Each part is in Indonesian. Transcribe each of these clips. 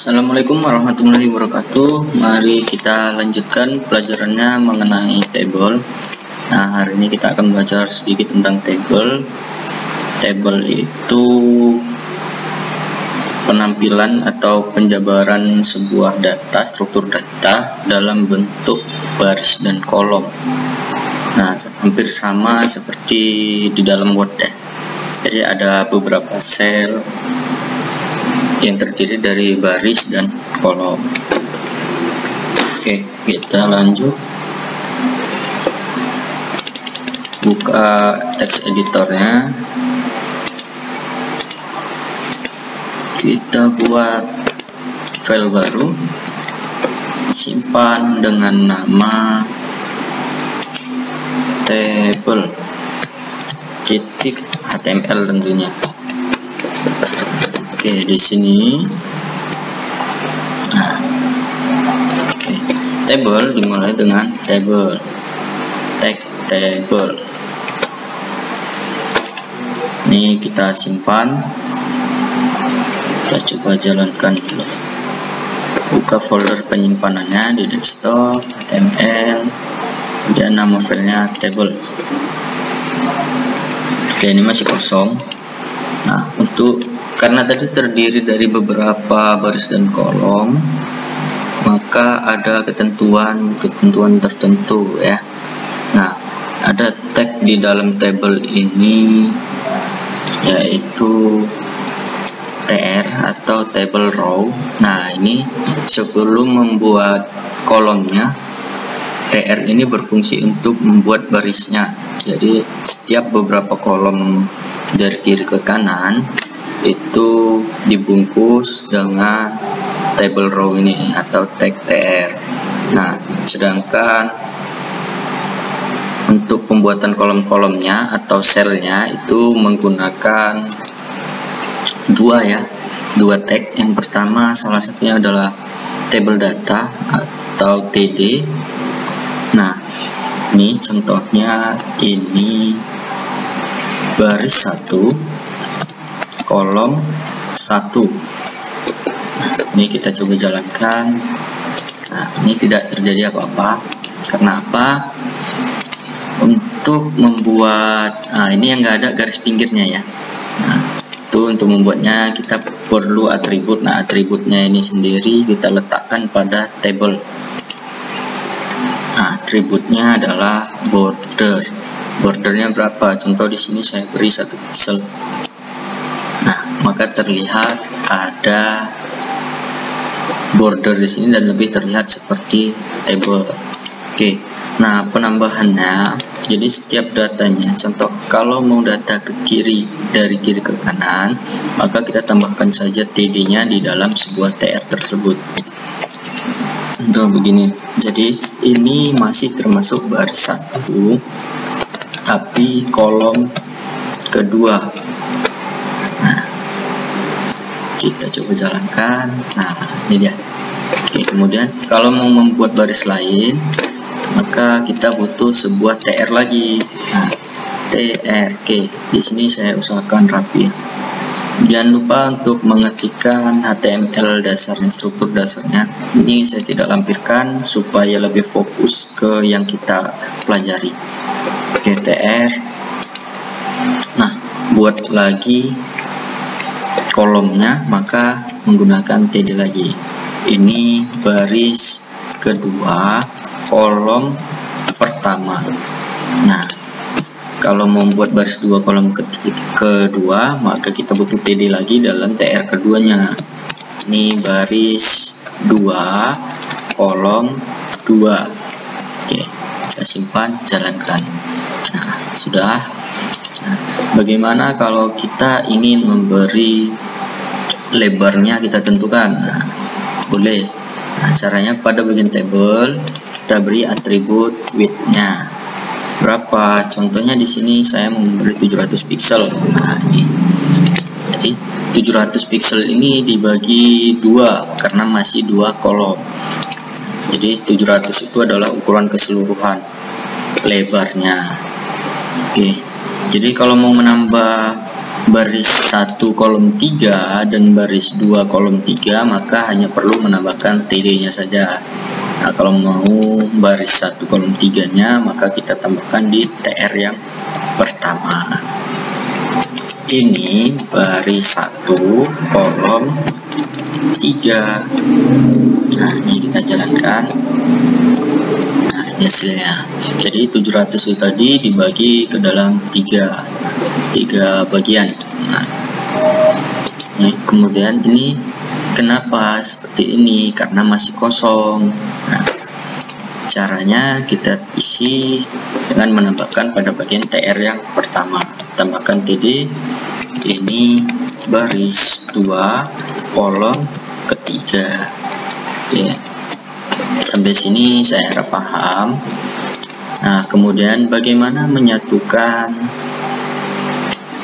Assalamualaikum warahmatullahi wabarakatuh. Mari kita lanjutkan pelajarannya mengenai table. Nah, hari ini kita akan belajar sedikit tentang table. Table itu penampilan atau penjabaran sebuah data, struktur data dalam bentuk baris dan kolom. Nah, hampir sama seperti di dalam Word ya. Jadi ada beberapa sel yang terdiri dari baris dan kolom. Oke, kita lanjut. Buka teks editornya. Kita buat file baru. Simpan dengan nama table .html tentunya. Oke, di sini. Nah, oke. Table dimulai dengan table, tag table. Ini kita simpan. Kita coba jalankan dulu. Buka folder penyimpanannya di desktop, HTML, dan nama filenya table. Oke, ini masih kosong. Nah, karena tadi terdiri dari beberapa baris dan kolom, maka ada ketentuan tertentu ya. Nah, ada tag di dalam table ini, yaitu tr atau table row. Nah, ini sebelum membuat kolomnya, tr ini berfungsi untuk membuat barisnya. Jadi setiap beberapa kolom dari kiri ke kanan itu dibungkus dengan table row ini atau tag tr. Nah, sedangkan untuk pembuatan kolom-kolomnya atau selnya itu menggunakan dua tag. Yang pertama, salah satunya adalah table data atau td. Nah, ini contohnya, ini baris 1 kolom 1. Ini kita coba jalankan. Nah, ini tidak terjadi apa-apa. Kenapa? Untuk membuat, ini yang nggak ada garis pinggirnya ya. Nah, itu untuk membuatnya kita perlu atribut. Nah, atributnya ini sendiri kita letakkan pada table. Nah, atributnya adalah border. Bordernya berapa? Contoh di sini saya beri 1 pixel. Nah, maka terlihat ada border di sini dan lebih terlihat seperti table. Oke. Nah, penambahannya, jadi setiap datanya, contoh kalau mau data ke kiri, dari kiri ke kanan, maka kita tambahkan saja td-nya di dalam sebuah tr tersebut. Untuk begini. Jadi ini masih termasuk baris 1, tapi kolom kedua. Nah, kita coba jalankan. Nah, ini dia. Oke, kemudian kalau mau membuat baris lain, maka kita butuh sebuah tr lagi. Nah, tr. Oke, di sini saya usahakan rapi. Jangan lupa untuk mengetikkan HTML dasarnya, struktur dasarnya. Ini saya tidak lampirkan supaya lebih fokus ke yang kita pelajari. Oke, tr. Nah, buat lagi kolomnya, maka menggunakan td lagi. Ini baris kedua, kolom pertama. Nah, kalau membuat baris 2 kolom kedua, maka kita butuh td lagi dalam tr keduanya. Ini baris 2 kolom 2. Oke, kita simpan, jalankan. Nah, sudah. Nah, bagaimana kalau kita ingin memberi lebarnya, kita tentukan. Nah, boleh. Nah, caranya pada bagian table kita beri atribut width-nya berapa. Contohnya di sini saya memberi 700 pixel. Nah, ini. Jadi 700 pixel ini dibagi 2 karena masih 2 kolom. Jadi 700 itu adalah ukuran keseluruhan lebarnya. Oke. Jadi kalau mau menambah baris 1 kolom 3 dan baris 2 kolom 3, maka hanya perlu menambahkan TD nya saja. Nah, kalau mau baris 1 kolom 3 nya, maka kita tambahkan di TR yang pertama. Ini baris 1 kolom 3. Nah, ini kita jalankan. Nah, ini hasilnya. Jadi 700 itu tadi dibagi ke dalam tiga bagian. Nah, kemudian ini kenapa seperti ini? Karena masih kosong. Nah, caranya kita isi dengan menambahkan pada bagian TR yang pertama. Tambahkan TD. Ini baris 2 kolom ketiga. Oke. Sampai sini saya harap paham. Nah, kemudian bagaimana menyatukan,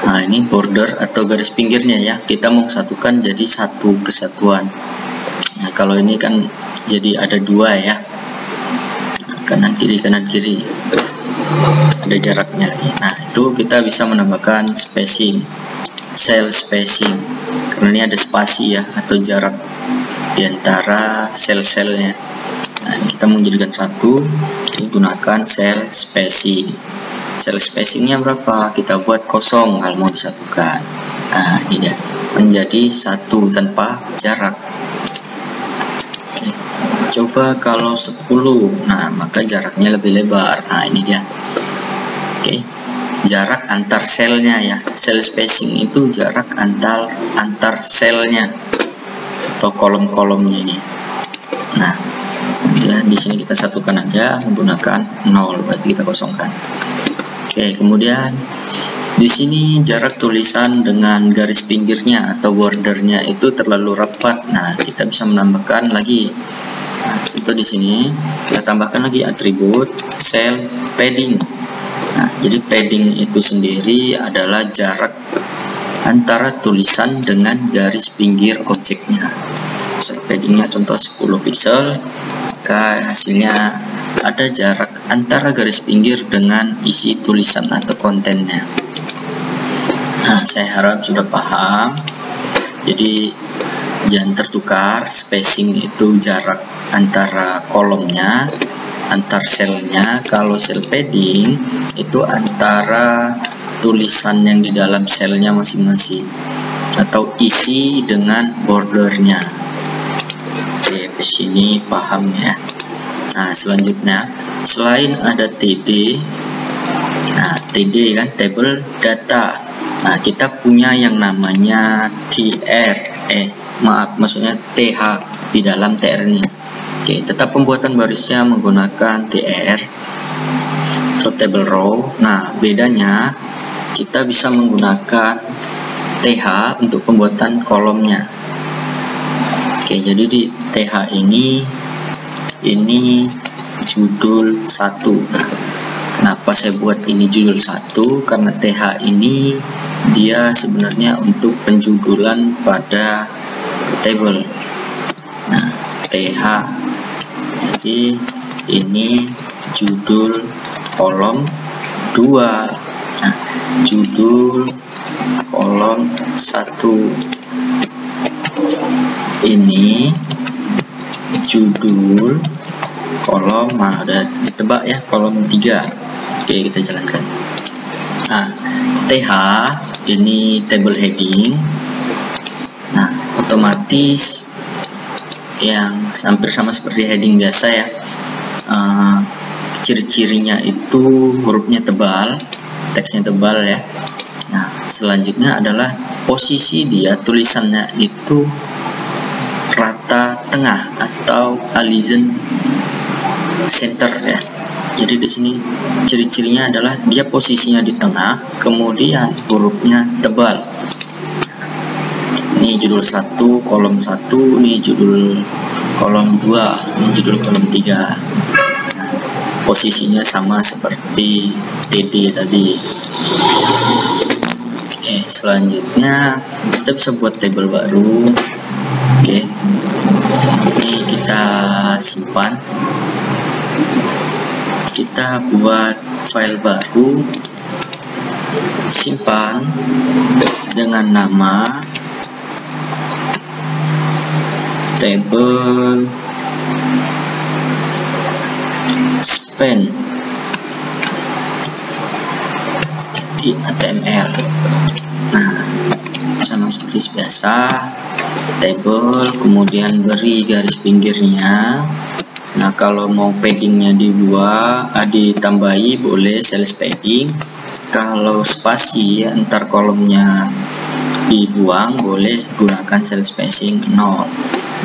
nah ini border atau garis pinggirnya ya, kita mau satukan jadi satu kesatuan. Nah, kalau ini kan jadi ada dua ya, kanan kiri ada jaraknya lagi. Nah, itu kita bisa menambahkan spacing, cell spacing, karena ini ada spasi ya atau jarak di antara sel-selnya. Nah, ini kita menjadikan satu, ini gunakan cell spacing. Cell spacingnya berapa? Kita buat kosong kalau mau disatukan. Nah, ini dia, menjadi satu tanpa jarak. Oke. Coba kalau 10, nah maka jaraknya lebih lebar. Nah, ini dia. Oke. Jarak antar selnya ya. Cell spacing itu jarak antar selnya atau kolom-kolomnya ini. Nah, ya, di sini kita satukan aja menggunakan 0, berarti kita kosongkan. Oke, kemudian di sini jarak tulisan dengan garis pinggirnya atau bordernya itu terlalu rapat. Nah, kita bisa menambahkan lagi. Nah, contoh di sini kita tambahkan lagi atribut cell padding. Nah, jadi padding itu sendiri adalah jarak antara tulisan dengan garis pinggir objeknya. Cell paddingnya contoh 10 pixel, maka hasilnya ada jarak antara garis pinggir dengan isi tulisan atau kontennya. Nah, saya harap sudah paham. Jadi jangan tertukar, spacing itu jarak antara kolomnya, antar selnya. Kalau cell padding itu antara tulisan yang di dalam selnya masing-masing atau isi dengan bordernya. Oke, ke sini paham ya. Nah, selanjutnya selain ada TD, nah TD kan table data. Nah, kita punya yang namanya TR, maksudnya TH di dalam TR ini. Oke, tetap pembuatan barisnya menggunakan TR atau table row. Nah, bedanya kita bisa menggunakan TH untuk pembuatan kolomnya. Oke, jadi di TH ini judul 1. Nah, kenapa saya buat ini judul 1? Karena TH ini dia sebenarnya untuk penjudulan pada table. Nah, TH. Jadi ini judul kolom 2. Nah, judul kolom 1. Ini judul kolom, nah udah ditebak ya, kolom 3. Oke, kita jalankan. Nah, TH ini table heading. Nah, otomatis yang hampir sama seperti heading biasa ya. Ciri-cirinya itu hurufnya tebal, teksnya tebal ya. Nah, selanjutnya adalah posisi dia, tulisannya itu rata tengah atau aligned center ya. Jadi di sini ciri-cirinya adalah dia posisinya di tengah, kemudian hurufnya tebal. Ini judul 1 kolom 1, ini judul kolom 2, ini judul kolom 3. Nah, posisinya sama seperti TD tadi. Oke, selanjutnya kita bisa buat table baru. Oke, ini kita simpan, kita buat file baru. simpan dengan nama table span di HTML. Nah, sama seperti biasa, table, kemudian beri garis pinggirnya. Nah, kalau mau paddingnya ditambahi boleh sales padding. Kalau spasi antar kolomnya dibuang, boleh gunakan cell spacing 0.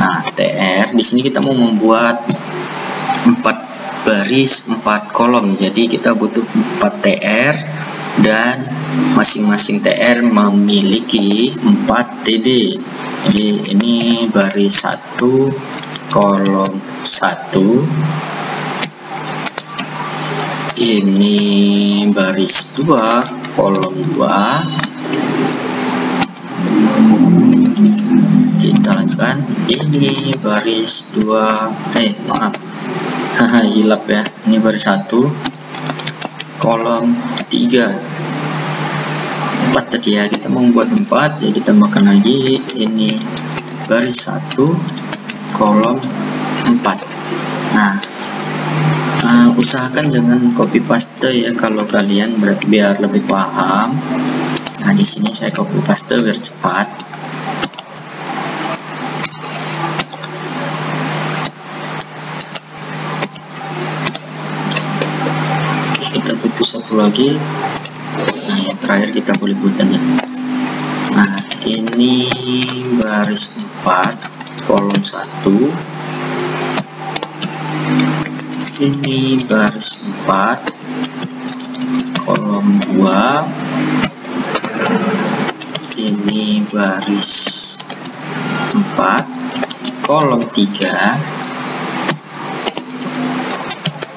Nah, TR di sini kita mau membuat 4 baris 4 kolom, jadi kita butuh 4 TR dan masing-masing TR memiliki 4 TD. Jadi ini baris 1 kolom 1, ini baris 2 kolom 2. Kita lanjutkan, ini baris 2 hilap ya, ini baris 1 kolom 3, 4 tadi ya, kita membuat 4, jadi tambahkan lagi ini baris 1 kolom 4. Nah, usahakan jangan copy paste ya kalau kalian, biar lebih paham. Nah, di sini saya copy paste biar cepat. Kita butuh satu lagi. Nah, yang terakhir kita boleh buat aja. Nah, ini baris 4 kolom 1, ini baris 4 kolom 2, ini baris 4 kolom 3,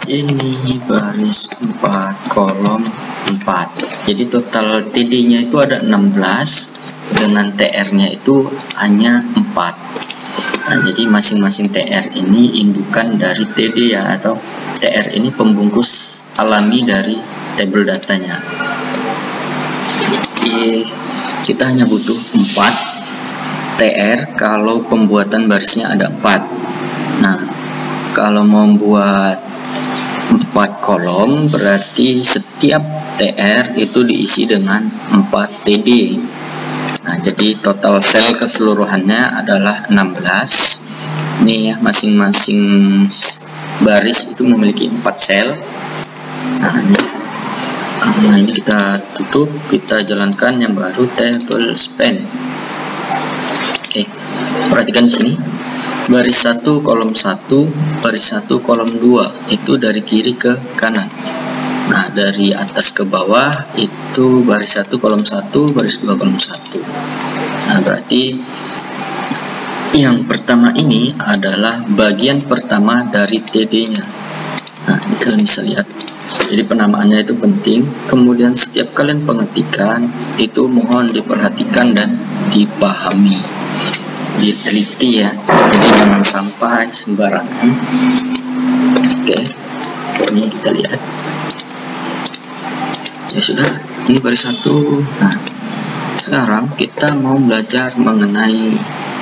ini baris 4 kolom 4. Jadi total TD nya itu ada 16, dengan TR nya itu hanya 4. Nah, jadi masing-masing TR ini indukan dari TD ya, atau TR ini pembungkus alami dari tabel datanya. Jadi kita hanya butuh 4 TR kalau pembuatan barisnya ada 4. Nah, kalau membuat 4 kolom berarti setiap TR itu diisi dengan 4 TD. Nah, jadi total sel keseluruhannya adalah 16. Ini ya, masing-masing baris itu memiliki 4 sel. Nah, ini kita tutup, kita jalankan yang baru, table span. Oke, perhatikan di sini. Baris 1 kolom 1, baris 1 kolom 2 itu dari kiri ke kanan. Nah, dari atas ke bawah itu baris 1 kolom 1, baris 2 kolom 1. Nah, berarti yang pertama ini adalah bagian pertama dari TD-nya. Nah, ini kalian bisa lihat. Jadi penamaannya itu penting. Kemudian setiap kalian pengetikan itu mohon diperhatikan dan dipahami, diteliti ya. Jadi jangan sampai sembarangan. Oke, ini kita lihat. Ya sudah, ini baris 1. Nah, sekarang kita mau belajar mengenai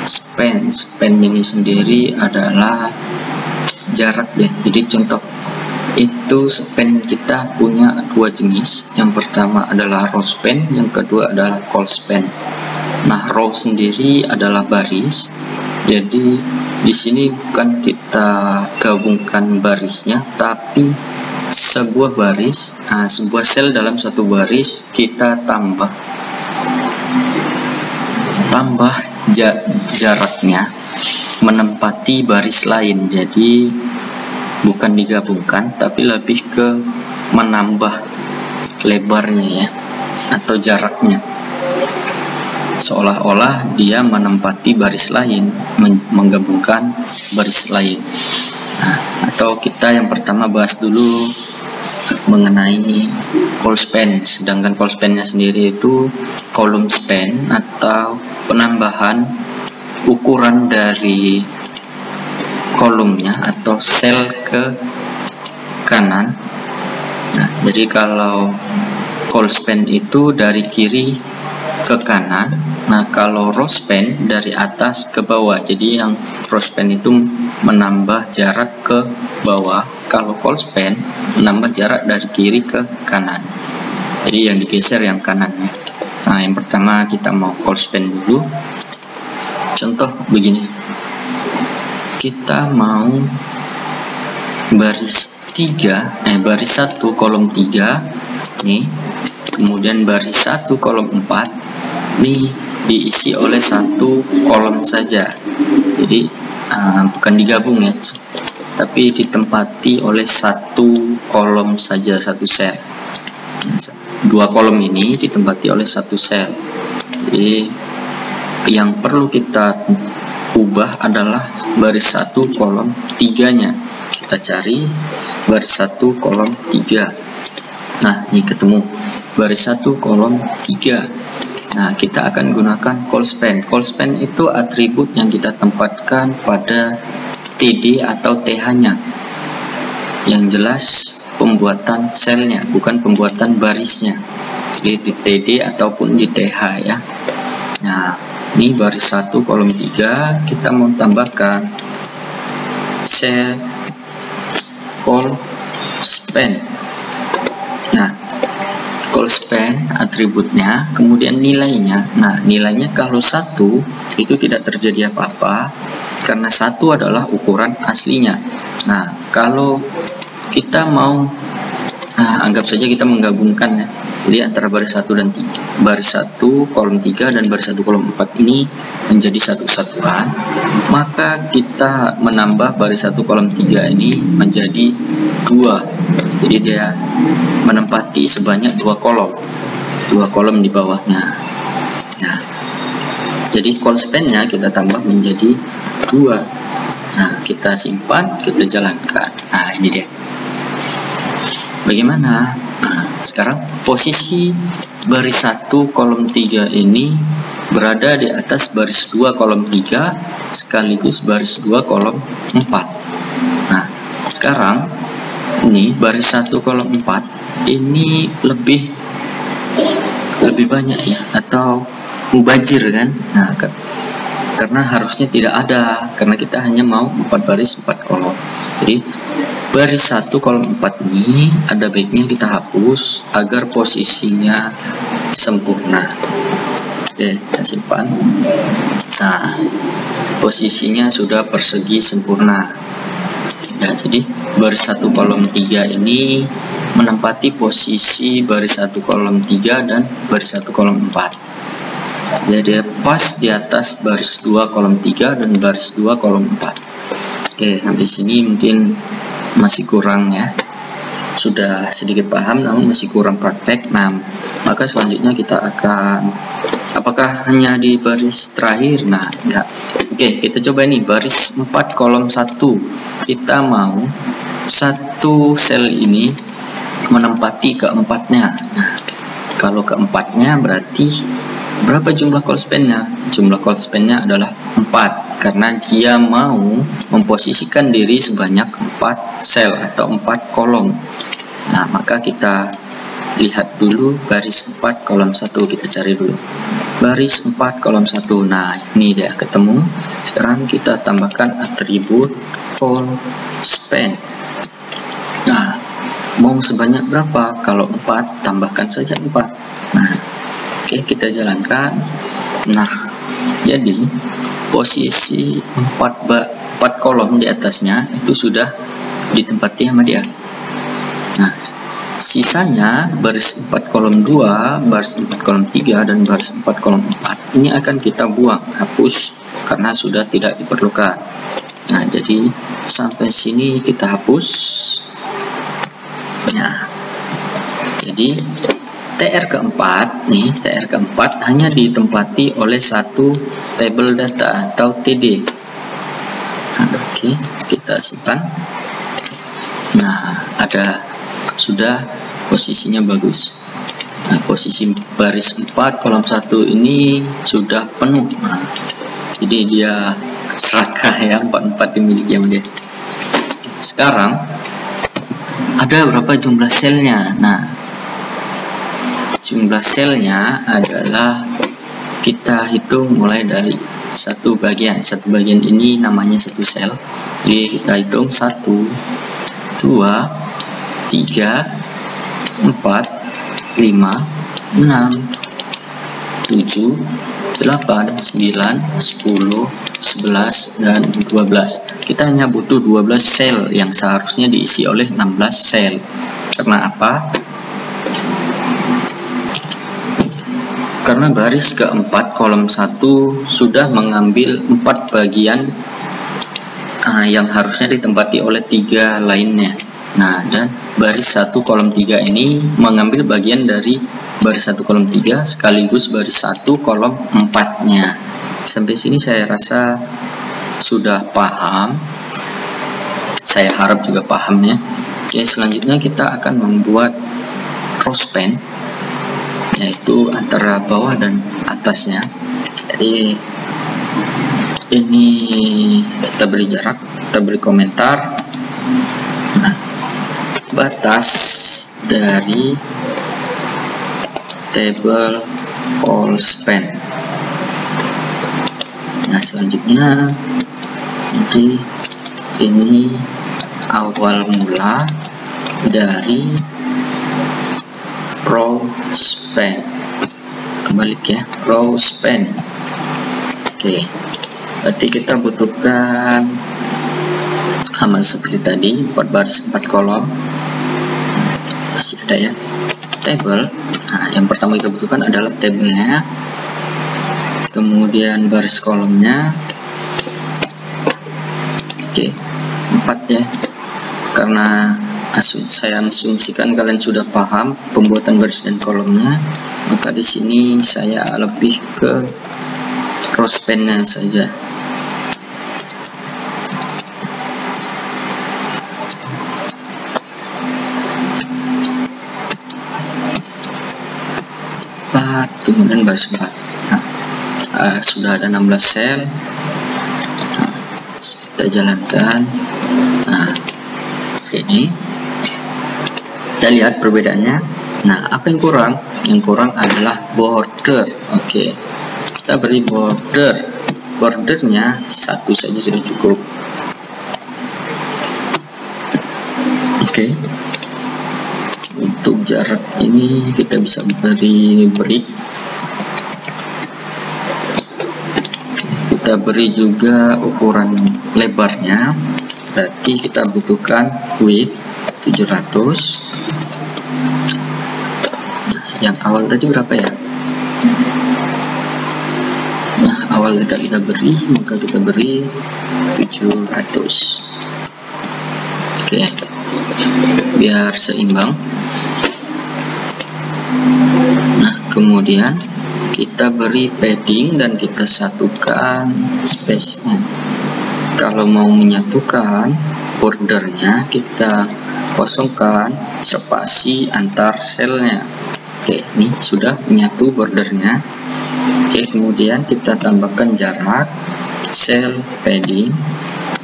span. Span ini sendiri adalah jarak ya. Jadi contoh itu span kita punya 2 jenis. Yang pertama adalah row span, yang kedua adalah col span. Nah, row sendiri adalah baris. Jadi di sini bukan kita gabungkan barisnya, tapi sebuah baris, sebuah sel dalam satu baris kita tambah jaraknya menempati baris lain. Jadi bukan digabungkan, tapi lebih ke menambah lebarnya ya, atau jaraknya, seolah-olah dia menempati baris lain, menggabungkan baris lain. Nah, atau kita yang pertama bahas dulu mengenai col span. Sedangkan col span-nya sendiri itu column span atau penambahan ukuran dari kolomnya atau sel ke kanan. Nah, jadi kalau call span itu dari kiri ke kanan. Nah, kalau row span dari atas ke bawah. Jadi yang row span itu menambah jarak ke bawah, kalau call span menambah jarak dari kiri ke kanan. Jadi yang digeser yang kanannya. Nah, yang pertama kita mau call span dulu. Contoh begini. Kita mau baris 1 kolom 3 nih, kemudian baris 1 kolom 4 nih diisi oleh 1 kolom saja. Jadi bukan digabung ya, tapi ditempati oleh 1 kolom saja, 1 sel. 2 kolom ini ditempati oleh 1 sel. Jadi yang perlu kita ubah adalah baris 1 kolom 3-nya. Kita cari baris 1 kolom 3. Nah, ini ketemu baris 1 kolom 3. Nah, kita akan gunakan call span. Call span itu atribut yang kita tempatkan pada TD atau TH-nya. Yang jelas pembuatan selnya, bukan pembuatan barisnya. Jadi di TD ataupun di TH ya. Nah, ini baris 1 kolom 3, kita mau tambahkan sel call span. Nah, call span atributnya, kemudian nilainya. Nah, nilainya kalau 1 itu tidak terjadi apa-apa karena 1 adalah ukuran aslinya. Nah, kalau kita mau anggap saja kita menggabungkan ya. Jadi antara baris 1 dan 3, baris 1 kolom 3 dan baris 1 kolom 4 ini menjadi satu kesatuan, maka kita menambah baris 1 kolom 3 ini menjadi 2. Jadi dia menempati sebanyak 2 kolom di bawahnya. Nah, jadi call span-nya kita tambah menjadi 2. Nah, kita simpan, kita jalankan. Nah, ini dia. Bagaimana? Nah, sekarang posisi baris 1 kolom 3 ini berada di atas baris 2 kolom 3 sekaligus baris 2 kolom 4. Nah, sekarang ini baris 1 kolom 4 ini lebih banyak ya, atau mubazir kan? Nah, karena harusnya tidak ada, karena kita hanya mau 4 baris 4 kolom. Jadi baris 1 kolom 4 ini ada baiknya kita hapus agar posisinya sempurna. Oke, kita simpan. Nah, posisinya sudah persegi sempurna. Ya, jadi baris 1 kolom 3 ini menempati posisi baris 1 kolom 3 dan baris 1 kolom 4. Jadi pas di atas baris 2 kolom 3 dan baris 2 kolom 4. Oke, sampai sini mungkin masih kurang ya, sudah sedikit paham namun masih kurang praktek. Nah, maka selanjutnya kita akan, apakah hanya di baris terakhir? Nah, enggak. Oke, kita coba ini baris 4 kolom 1. Kita mau satu sel ini menempati keempatnya. Nah, kalau keempatnya berarti berapa jumlah call span-nya? Jumlah call span-nya adalah 4 karena dia mau memposisikan diri sebanyak 4 sel atau 4 kolom. Nah, maka kita lihat dulu baris 4 kolom 1, kita cari dulu. Baris 4 kolom 1. Nah, ini dia ketemu. Sekarang kita tambahkan atribut call span. Nah, mau sebanyak berapa? Kalau 4, tambahkan saja 4. Nah, oke, kita jalankan. Nah, jadi posisi 4 kolom di atasnya itu sudah ditempati sama dia. Nah, sisanya baris 4 kolom 2, baris 4 kolom 3, dan baris 4 kolom 4 ini akan kita buang, hapus karena sudah tidak diperlukan. Nah, jadi sampai sini kita hapus. Nah, jadi TR keempat nih, TR keempat hanya ditempati oleh satu tabel data atau TD. Nah, oke, kita simpan. Nah, ada sudah posisinya bagus. Nah, posisi baris 4 kolom 1 ini sudah penuh. Nah, jadi dia serakah ya, 44 dimiliki sama dia. Sekarang ada berapa jumlah selnya? Nah, jumlah selnya adalah kita hitung mulai dari satu bagian ini namanya satu sel. Jadi kita hitung 1, 2, 3, 4, 5, 6, 7, 8, 9, 10, 11, dan 12. Kita hanya butuh 12 sel yang seharusnya diisi oleh 16 sel. Karena apa? Karena baris keempat kolom 1 sudah mengambil 4 bagian yang harusnya ditempati oleh 3 lainnya. Nah, dan baris 1 kolom 3 ini mengambil bagian dari baris 1 kolom 3 sekaligus baris 1 kolom 4-nya. Sampai sini saya rasa sudah paham. Saya harap juga paham ya. Oke, selanjutnya kita akan membuat row span, yaitu antara bawah dan atasnya. Jadi ini kita beri jarak, kita beri komentar. Nah, batas dari table call span. Nah, selanjutnya jadi ini awal mula dari row span. Kembali ya, row span. Oke, berarti kita butuhkan sama seperti tadi, 4 baris 4 kolom. Masih ada ya, table. Nah, yang pertama kita butuhkan adalah tabelnya, kemudian baris kolomnya. Oke, 4 ya, karena saya asumsikan kalian sudah paham pembuatan baris dan kolomnya, maka di sini saya lebih ke row span-nya saja. Kemudian baris 4. Nah, sudah ada 16 sel. Nah, kita jalankan. Nah, sini kita lihat perbedaannya. Nah, apa yang kurang? Yang kurang adalah border. Oke, kita beri border. Bordernya 1 saja sudah cukup. Oke, untuk jarak ini kita bisa beri break. Kita beri juga ukuran lebarnya, berarti kita butuhkan width 700. Nah, yang awal tadi berapa ya? Nah, awal kita beri, maka kita beri 700. Oke, biar seimbang. Nah, kemudian kita beri padding dan kita satukan space-nya. Kalau mau menyatukan bordernya, kita kosongkan spasi antar selnya. Oke, ini sudah menyatu bordernya. Oke, kemudian kita tambahkan jarak sel padding,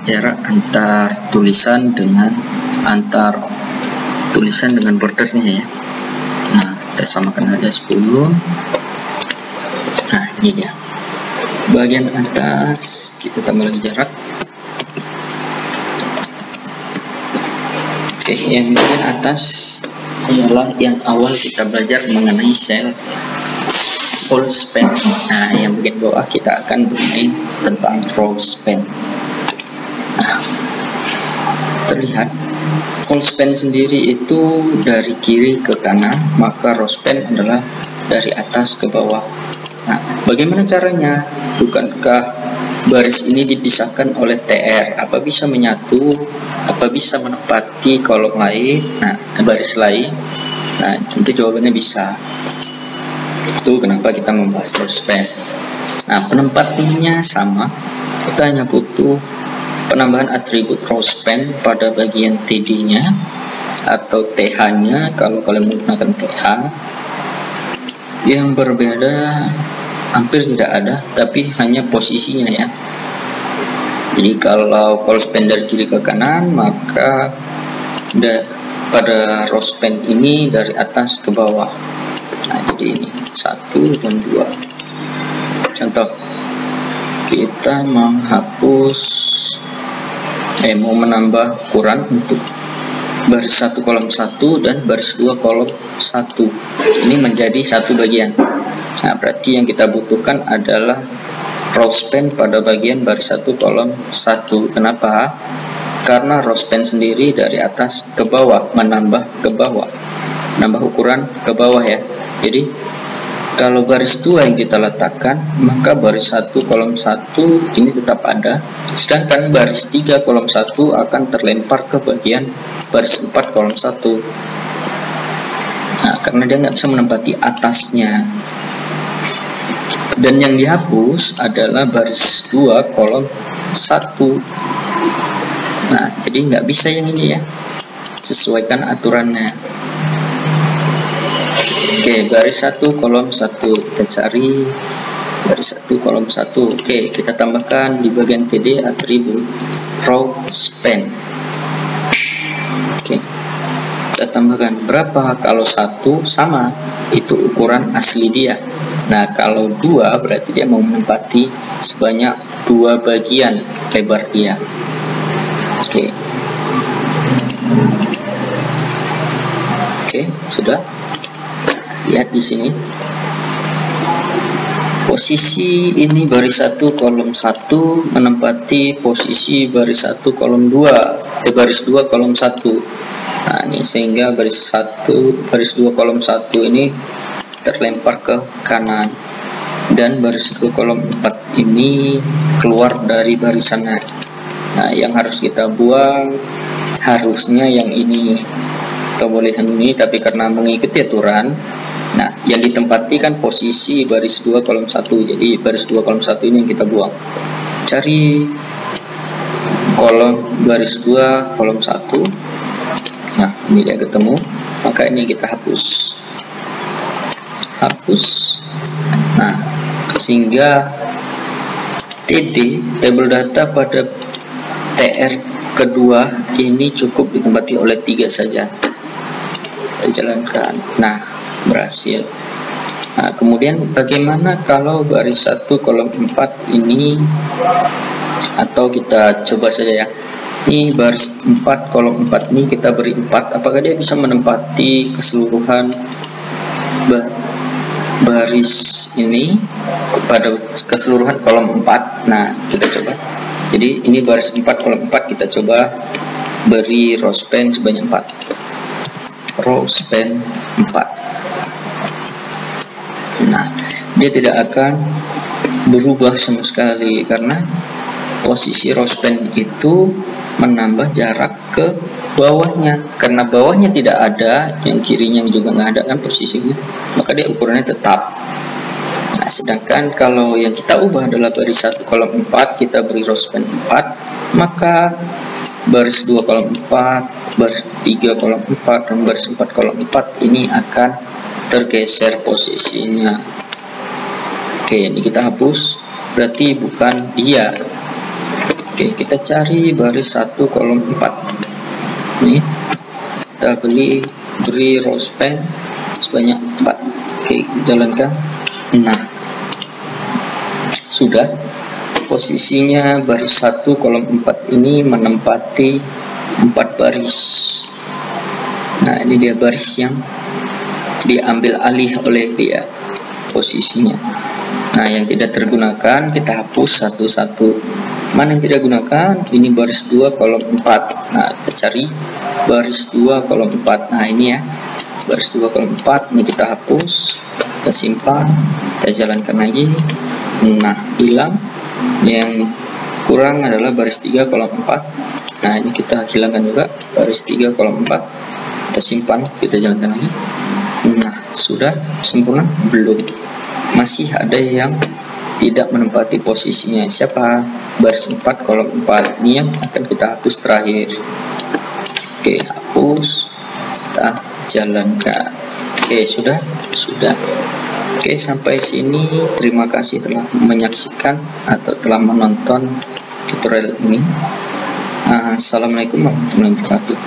jarak antar tulisan dengan bordernya ya. Nah, kita samakan aja 10. Nah, ini dia bagian atas, kita tambah lagi jarak. Oke, yang bagian atas adalah yang awal kita belajar mengenai sel call span. Nah, yang bagian bawah kita akan bermain tentang row span. Nah, terlihat call span sendiri itu dari kiri ke kanan, maka row span adalah dari atas ke bawah. Nah, bagaimana caranya? Bukankah baris ini dipisahkan oleh TR? Apa bisa menyatu? Apa bisa menempati kolom lain? Nah, baris lain? Nah, tentu jawabannya bisa. Itu kenapa kita membahas row span. Nah, penempatannya sama. Kita hanya butuh penambahan atribut row span pada bagian TD-nya atau TH-nya kalau kalian menggunakan TH. Yang berbeda hampir tidak ada, tapi hanya posisinya ya. Jadi kalau call span dari kiri ke kanan, maka pada row span ini dari atas ke bawah. Nah, jadi ini 1 dan 2. Contoh, kita menghapus mau menambah ukuran untuk baris 1 kolom 1 dan baris 2 kolom 1. Ini menjadi satu bagian. Nah, berarti yang kita butuhkan adalah row span pada bagian baris 1 kolom 1. Kenapa? Karena row span sendiri dari atas ke bawah, menambah ke bawah, nambah ukuran ke bawah ya. Jadi kalau baris 2 yang kita letakkan, maka baris 1 kolom 1 ini tetap ada, sedangkan baris 3 kolom 1 akan terlempar ke bagian baris 4 kolom 1. Nah, karena dia nggak bisa menempati atasnya. Dan yang dihapus adalah baris 2 kolom 1. Nah, jadi nggak bisa yang ini ya. Sesuaikan aturannya. Oke, baris 1 kolom 1. Kita cari baris 1 kolom 1. Oke, kita tambahkan di bagian TD atribut row span. Oke, kita tambahkan berapa kalau 1 sama, itu ukuran asli dia. Nah, kalau 2 berarti dia mau menempati sebanyak 2 bagian lebar dia. Oke. Oke, sudah. Lihat di sini. Posisi ini baris 1 kolom 1 menempati posisi baris 1 kolom 2, baris 2 kolom 1. Nah, ini sehingga baris 2 kolom 1 ini terlempar ke kanan, dan baris 2 kolom 4 ini keluar dari barisannya. Nah, yang harus kita buang harusnya yang ini, atau boleh yang ini, tapi karena mengikuti aturan, nah yang ditempati kan posisi baris 2 kolom 1, jadi baris 2 kolom 1 ini yang kita buang. Cari kolom baris 2 kolom 1. Nah, ini dia ketemu, maka ini kita hapus. Nah, sehingga TD table data pada TR kedua ini cukup ditempati oleh 3 saja. Kita jalankan. Nah, berhasil. Nah, kemudian bagaimana kalau baris 1 kolom 4 ini, atau kita coba saja ya. Ini baris 4 kolom 4 ini kita beri 4, apakah dia bisa menempati keseluruhan baris ini pada keseluruhan kolom 4. Nah, kita coba. Jadi ini baris 4 kolom 4, kita coba beri row span sebanyak 4. Row span 4. Nah, dia tidak akan berubah sama sekali karena posisi row span itu menambah jarak ke bawahnya. Karena bawahnya tidak ada, yang kirinya juga nggak ada kan posisinya, maka dia ukurannya tetap. Nah, sedangkan kalau yang kita ubah adalah baris 1 kolom 4, kita beri row span 4, maka baris 2 kolom 4, baris 3 kolom 4, dan baris 4 kolom 4 ini akan tergeser posisinya. Oke, ini kita hapus, berarti bukan dia. Oke, kita cari baris 1 kolom 4. Ini kita beri row span sebanyak 4. Oke, kita jalankan. Nah, sudah. Posisinya baris 1 kolom 4 ini menempati 4 baris. Nah, ini dia baris yang diambil alih oleh dia posisinya. Nah, yang tidak tergunakan kita hapus satu-satu. Mana yang tidak gunakan? Ini baris 2 kolom 4. Nah, kita cari baris 2 kolom 4. Nah, ini ya, baris 2 kolom 4 ini kita hapus, kita simpan, kita jalankan lagi. Nah, hilang. Yang kurang adalah baris 3 kolom 4. Nah, ini kita hilangkan juga baris 3 kolom 4, kita simpan, kita jalankan lagi. Nah, sudah sempurna? Belum, masih ada yang tidak menempati posisinya. Siapa? Baris 4 kolom 4. Ini yang akan kita hapus terakhir. Oke, hapus, kita jalankan. Oke, sudah. Oke, sampai sini terima kasih telah menyaksikan atau telah menonton tutorial ini. Assalamualaikum warahmatullahi wabarakatuh.